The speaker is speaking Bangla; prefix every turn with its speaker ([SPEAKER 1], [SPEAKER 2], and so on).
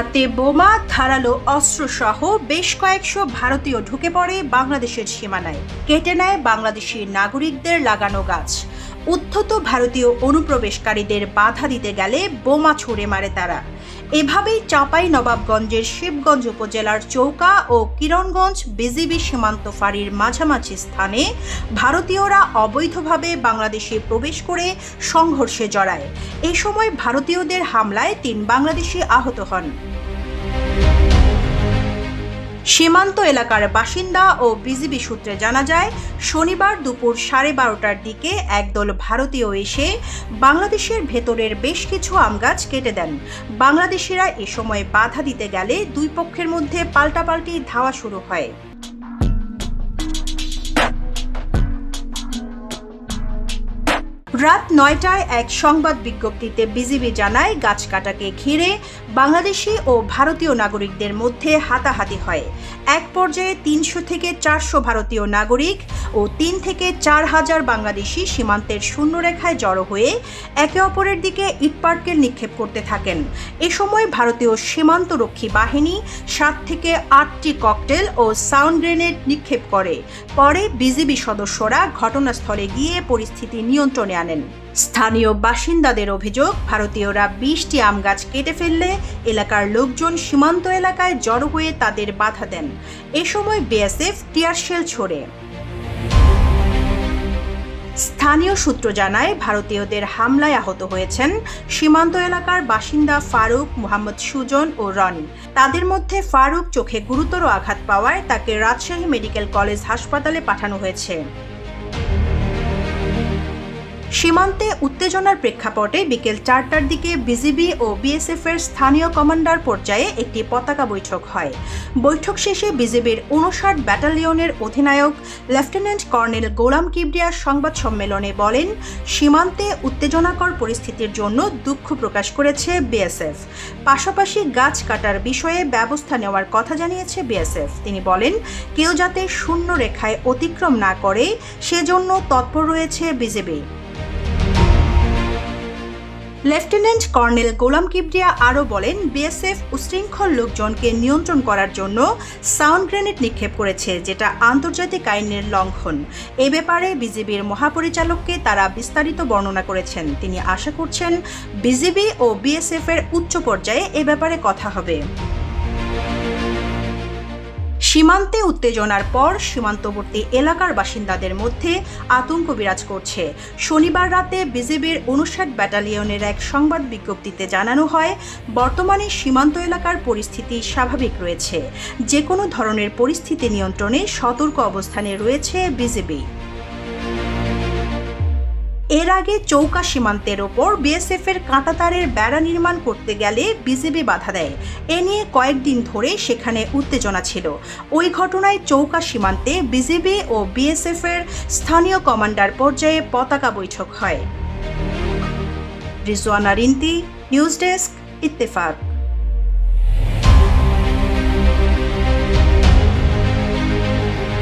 [SPEAKER 1] হাতে বোমা, ধারালো অস্ত্রসহ বেশ কয়েকশো ভারতীয় ঢুকে পড়ে বাংলাদেশের সীমানায়, কেটে নেয় বাংলাদেশি নাগরিকদের লাগানো গাছ। উদ্ধত ভারতীয় অনুপ্রবেশকারীদের বাধা দিতে গেলে বোমা ছুড়ে মারে তারা। এভাবেই চাঁপাইনবাবগঞ্জের শিবগঞ্জ উপজেলার চৌকা ও কিরণগঞ্জ বিজিবি সীমান্ত ফাঁড়ির মাঝামাঝি স্থানে ভারতীয়রা অবৈধভাবে বাংলাদেশে প্রবেশ করে সংঘর্ষে জড়ায়। এ সময় ভারতীয়দের হামলায় ৩ বাংলাদেশি আহত হন। সীমান্ত এলাকার বাসিন্দা ও বিজিবি সূত্রে জানা যায়, শনিবার দুপুর 12:30টার দিকে একদল ভারতীয় এসে বাংলাদেশের ভেতরের বেশ কিছু আম গাছ কেটে দেন। বাংলাদেশিরা এ সময় বাধা দিতে গেলে দুই পক্ষের মধ্যে পাল্টাপাল্টি ধাওয়া শুরু হয়। রাত 9টায় এক সংবাদ বিজ্ঞপ্তিতে বিজিবি জানায়, গাছ কাটাকে ঘিরে বাংলাদেশি ও ভারতীয় নাগরিকদের মধ্যে হাতাহাতি হয়। এক পর্যায়ে 300 থেকে 400 ভারতীয় নাগরিক ও 3 থেকে 4,000 বাংলাদেশি সীমান্তের শূন্যরেখায় জড়ো হয়ে একে অপরের দিকে ইটপাটকেল নিক্ষেপ করতে থাকেন। এ সময় ভারতীয় সীমান্তরক্ষী বাহিনী 7 থেকে 8টি ককটেল ও সাউন্ড গ্রেনেড নিক্ষেপ করে। পরে বিজিবি সদস্যরা ঘটনাস্থলে গিয়ে পরিস্থিতি নিয়ন্ত্রণে আনেন। স্থানীয় বাসিন্দাদের অভিযোগ, ভারতীয়রা 20টি আম গাছ কেটে ফেললে এলাকার লোকজন সীমান্ত এলাকায় জড়ো হয়ে তাদের বাধা দেন। এ সময় বিএসএফ টিয়ারশেল ছোড়ে। স্থানীয় সূত্র জানায়, ভারতীয়দের হামলায় আহত হয়েছেন সীমান্ত এলাকার বাসিন্দা ফারুক, মোহাম্মদ সুজন ও রনি। তাদের মধ্যে ফারুক চোখে গুরুতর আঘাত পাওয়ায় তাকে রাজশাহী মেডিকেল কলেজ হাসপাতালে পাঠানো হয়েছে। সীমান্তে উত্তেজনার প্রেক্ষাপটে বিকেল 4টার দিকে বিজিবি ও বিএসএফ এর স্থানীয় কমান্ডার পর্যায়ে একটি পতাকা বৈঠক হয়। বৈঠক শেষে বিজিবির 59 ব্যাটালিয়নের অধিনায়ক লেফটেন্যান্ট কর্নেল গোলাম কিবরিয়া সংবাদ সম্মেলনে বলেন, সীমান্তে উত্তেজনাকর পরিস্থিতির জন্য দুঃখ প্রকাশ করেছে বিএসএফ। পাশাপাশি গাছ কাটার বিষয়ে ব্যবস্থা নেওয়ার কথা জানিয়েছে বিএসএফ। তিনি বলেন, কেউ যাতে শূন্য রেখায় অতিক্রম না করে সেজন্য তৎপর রয়েছে বিজিবি। লেফটেন্যান্ট কর্নেল গোলাম কিবরিয়া আরও বলেন, বিএসএফ উশৃঙ্খল লোকজনকে নিয়ন্ত্রণ করার জন্য সাউন্ড গ্রেনেড নিক্ষেপ করেছে, যেটা আন্তর্জাতিক আইনের লঙ্ঘন। এ ব্যাপারে বিজিবির মহাপরিচালককে তারা বিস্তারিত বর্ণনা করেছেন। তিনি আশা করছেন বিজিবি ও বিএসএফ এর উচ্চ পর্যায়ে এ ব্যাপারে কথা হবে। সীমান্তে উত্তেজনার পর সীমান্তবর্তী এলাকার বাসিন্দাদের মধ্যে আতঙ্ক বিরাজ করছে। শনিবার রাতে বিজিবির 59 ব্যাটালিয়নের এক সংবাদ বিজ্ঞপ্তিতে জানানো হয়, বর্তমানে সীমান্ত এলাকার পরিস্থিতি স্বাভাবিক রয়েছে। যে কোনো ধরনের পরিস্থিতি নিয়ন্ত্রণে সতর্ক অবস্থানে রয়েছে বিজিবি। এর আগে চৌকা সীমান্তের ওপর বিএসএফ এর কাঁটাতারের বেড়া নির্মাণ করতে গেলে বিজিবি বাধা দেয়। এ নিয়ে কয়েকদিন ধরে সেখানে উত্তেজনা ছিল। ওই ঘটনায় চৌকা সীমান্তে বিজিবি ও বিএসএফ এর স্থানীয় কমান্ডার পর্যায়ে পতাকা বৈঠক হয়। Rizwana Rinti, news desk, Ittefaq.